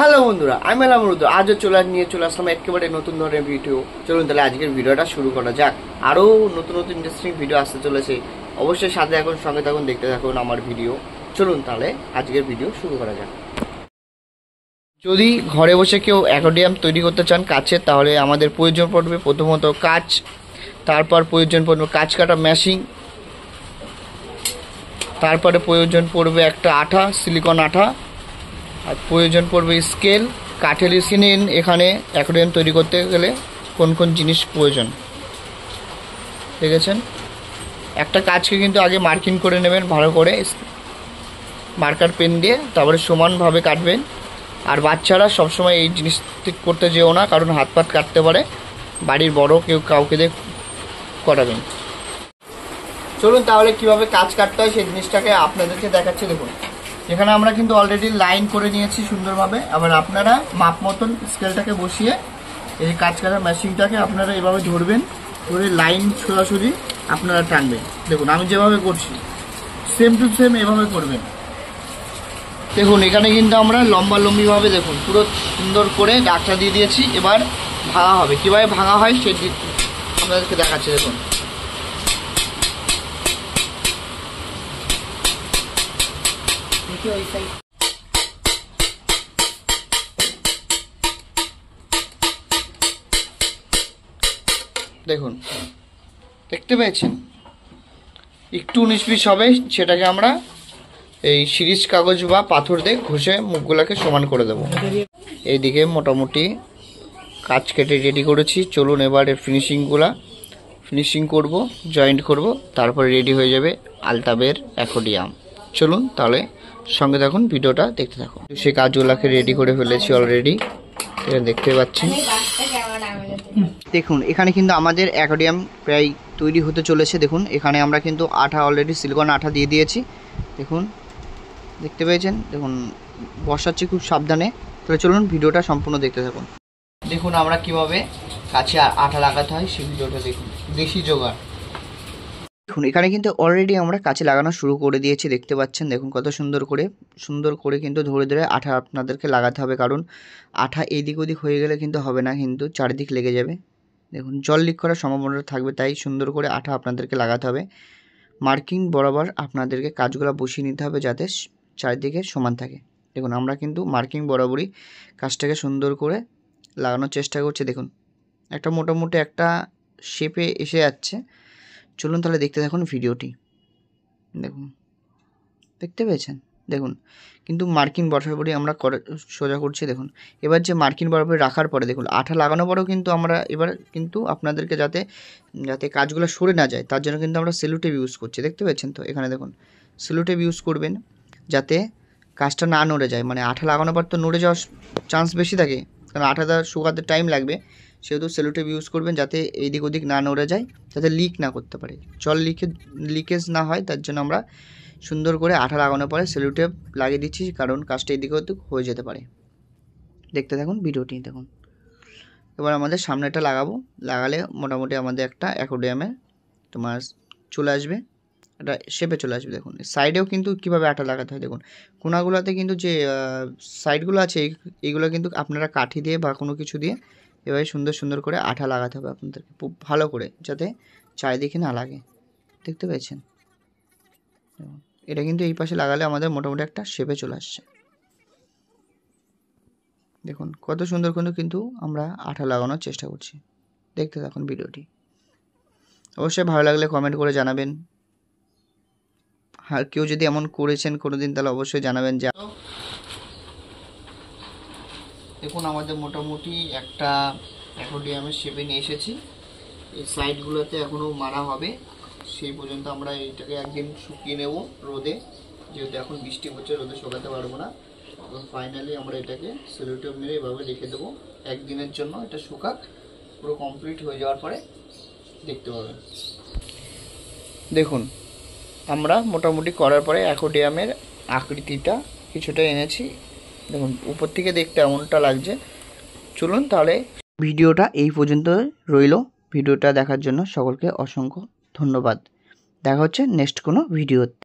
Hello বন্ধুরা, আমি এলাম রুদ্র। আজও চলে আসলাম একেবারে নতুন ধরনের ভিডিও। চলুন তাহলে আজকের ভিডিওটা শুরু করা যাক। আরও নতুন নতুন ইন্টারেস্টিং ভিডিও আসতে চলেছে, অবশ্যই সাথে এখন সঙ্গে থাকুন, দেখতে থাকুন আমার ভিডিও। চলুন তাহলে আজকের ভিডিও শুরু করা যাক। যদি ঘরে বসে কেউ অ্যাকোয়ারিয়াম তৈরি করতে চান কাচের, তাহলে আমাদের প্রয়োজন পড়বে প্রথমত কাচ, তারপর প্রয়োজন পড়বে কাচ কাটা মেশিন, তারপরে প্রয়োজন পড়বে একটা আঠা, সিলিকন আঠা, আর প্রয়োজন পড়বে স্কেল, কাঠের স্কেল। এখানে অ্যাকোয়ারিয়াম তৈরি করতে গেলে কোন কোন জিনিস প্রয়োজন দেখেছেন। একটা কাজকে কিন্তু আগে মার্কিং করে নেবেন ভালো করে মার্কার পেন দিয়ে, তারপরে সমানভাবে কাটবেন। আর বাচ্চারা সবসময় এই জিনিস করতে যেও না, কারণ হাত পাত কাটতে পারে। বাড়ির বড় কেউ কাউকে দিয়ে করাবেন। চলুন তাহলে কিভাবে কাজ কাটতে হয় সেই জিনিসটাকে আপনাদেরকে দেখাচ্ছি। দেখুন, এখানে আমরা কিন্তু অলরেডি লাইন করে নিয়েছি সুন্দরভাবে। আবার আপনারা মাপ মতন স্কেলটাকে বসিয়ে এই কাজ কাটা মেশিনটাকে আপনারা এভাবে ধরবেন, ধরে লাইন সোজাসুজি আপনারা টানবেন। দেখুন আমি যেভাবে করছি সেম টু সেম এভাবে করবেন। দেখুন এখানে কিন্তু আমরা লম্বালম্বিভাবে দেখুন পুরো সুন্দর করে ডাকটা দিয়ে দিয়েছি। এবার ভাঙা হবে, কীভাবে ভাঙা হয় সেটি আপনাদেরকে দেখাচ্ছি। দেখুন দেখুন দেখতে পেয়েছেন, একটু 19-20 হবে, সেটাকে আমরা এই সিরিজ কাগজ বা পাথর দিয়ে ঘষে মুখগুলোকে সমান করে দেব। এইদিকে মোটামুটি কাজ কেটে রেডি করেছি। চলুন এবারে ফিনিশিং করব, জয়েন্ট করব, তারপরে রেডি হয়ে যাবে আলতাবের অ্যাকোয়ারিয়াম। চলুন তাহলে সঙ্গে থাকুন, ভিডিওটা দেখতে থাকুন। সেই কাজগুলোকে রেডি করে ফেলেছি অলরেডি, এটা দেখতে পাচ্ছেন। দেখুন এখানে কিন্তু আমাদের অ্যাকোয়ারিয়াম প্রায় তৈরি হতে চলেছে। দেখুন এখানে আমরা কিন্তু আঠা অলরেডি সিলিকন আঠা দিয়ে দিয়েছি। দেখুন দেখতে পেয়েছেন, দেখুন বসাচ্ছি খুব সাবধানে। তাহলে চলুন ভিডিওটা সম্পূর্ণ দেখতে থাকুন। দেখুন আমরা কিভাবে কাছে আঠা লাগাতে হয় সেই ভিডিওটা দেখুন, দেশি জোগাড়। দেখুন এখানে কিন্তু অলরেডি আমরা কাছে লাগানো শুরু করে দিয়েছি, দেখতে পাচ্ছেন। দেখুন কত সুন্দর করে কিন্তু ধরে ধরে আঠা আপনাদেরকে লাগাতে হবে, কারণ আঠা এদিক ওদিক হয়ে গেলে কিন্তু হবে না, কিন্তু চারিদিক লেগে যাবে। দেখুন জল লিক করার সম্ভাবনা থাকবে, তাই সুন্দর করে আঠা আপনাদেরকে লাগাতে হবে। মার্কিং বরাবর আপনাদেরকে কাজগুলো বসিয়ে নিতে হবে যাতে চারিদিকে সমান থাকে। দেখুন আমরা কিন্তু মার্কিং বরাবরই কাজটাকে সুন্দর করে লাগানোর চেষ্টা করছি। দেখুন একটা মোটামুটি একটা শেপে এসে যাচ্ছে। চলুন তাহলে দেখতে থাকুন ভিডিওটি। দেখুন দেখতে পেয়েছেন, দেখুন কিন্তু মার্কিং বরাবরই আমরা সোজা করছি। দেখুন এবার যে মার্কিং বরাবর রাখার পরে দেখুন আঠা লাগানোর পরেও কিন্তু আমরা এবার কিন্তু আপনাদেরকে যাতে কাজগুলো সরে না যায় তার জন্য কিন্তু আমরা সেলো টেপ ইউজ করছি। দেখতে পেয়েছেন তো, এখানে দেখুন সেলো টেপ ইউজ করবেন যাতে কাজটা না নড়ে যায়। মানে আঠা লাগানোর পর তো নড়ে যাওয়ার চান্স বেশি থাকে, কারণ আঠাটা শুকাতে টাইম লাগবে। সেহেতু সেলো টেপ ইউজ করবেন যাতে এইদিক ওদিক না নড়ে যায়, যাতে লিক না করতে পারে, জল লিকেজ না হয়। তার জন্য আমরা সুন্দর করে আঠা লাগানোর পরে সেলো টেপ লাগিয়ে দিচ্ছি, কারণ কাজটা এদিকে ওদিক হয়ে যেতে পারে। দেখতে থাকুন ভিডিওটি। দেখুন এবার আমাদের সামনেটা লাগালে মোটামুটি আমাদের একটা অ্যাকোয়ারিয়ামে তোমার চলে আসবে, একটা শেপে চলে আসবে। দেখুন সাইডেও কিন্তু কীভাবে আঠা লাগাতে হয়। দেখুন কোনাগুলোতে কিন্তু যে সাইডগুলো আছে এইগুলো কিন্তু আপনারা কাঠি দিয়ে বা কোনো কিছু দিয়ে এভাবে সুন্দর করে আঠা লাগাতে হবে আপনাদেরকে খুব ভালো করে, যাতে চারিদিকে না লাগে। দেখতে পেয়েছেন, এটা কিন্তু এই পাশে লাগালে আমাদের মোটামুটি একটা শেপে চলে আসছে। দেখুন কত সুন্দর কিন্তু আমরা আঠা লাগানোর চেষ্টা করছি। দেখতে থাকুন ভিডিওটি। অবশ্যই ভালো লাগলে কমেন্ট করে জানাবেন। আর কেউ যদি এমন করেছেন কোনোদিন তাহলে অবশ্যই জানাবেন। দেখুন আমাদের মোটামুটি একটা অ্যাকোয়ারিয়ামের শেপে নিয়ে এসেছি। এই সাইডগুলোতে এখনও মারা হবে, সেই পর্যন্ত আমরা এইটাকে একদিন শুকিয়ে নেব রোদে, যেহেতু এখন বৃষ্টি হচ্ছে, রোদে শুকাতে পারবো না। এবং ফাইনালি আমরা এটাকে সেলো টেপ মেরে এভাবে রেখে দেবো একদিনের জন্য। এটা শুকাক, পুরো কমপ্লিট হয়ে যাওয়ার পরে দেখতে পাবেন। দেখুন আমরা মোটামুটি করার পরে অ্যাকোয়ারিয়ামের আকৃতিটা কিছুটা এনেছি। দেখুন উপর থেকে দেখতে এমনটা লাগছে। চলুন তাহলে ভিডিওটা এই পর্যন্ত রইল। ভিডিওটা দেখার জন্য সকলকে অসংখ্য ধন্যবাদ। দেখা হচ্ছে নেক্সট কোনো ভিডিওতে।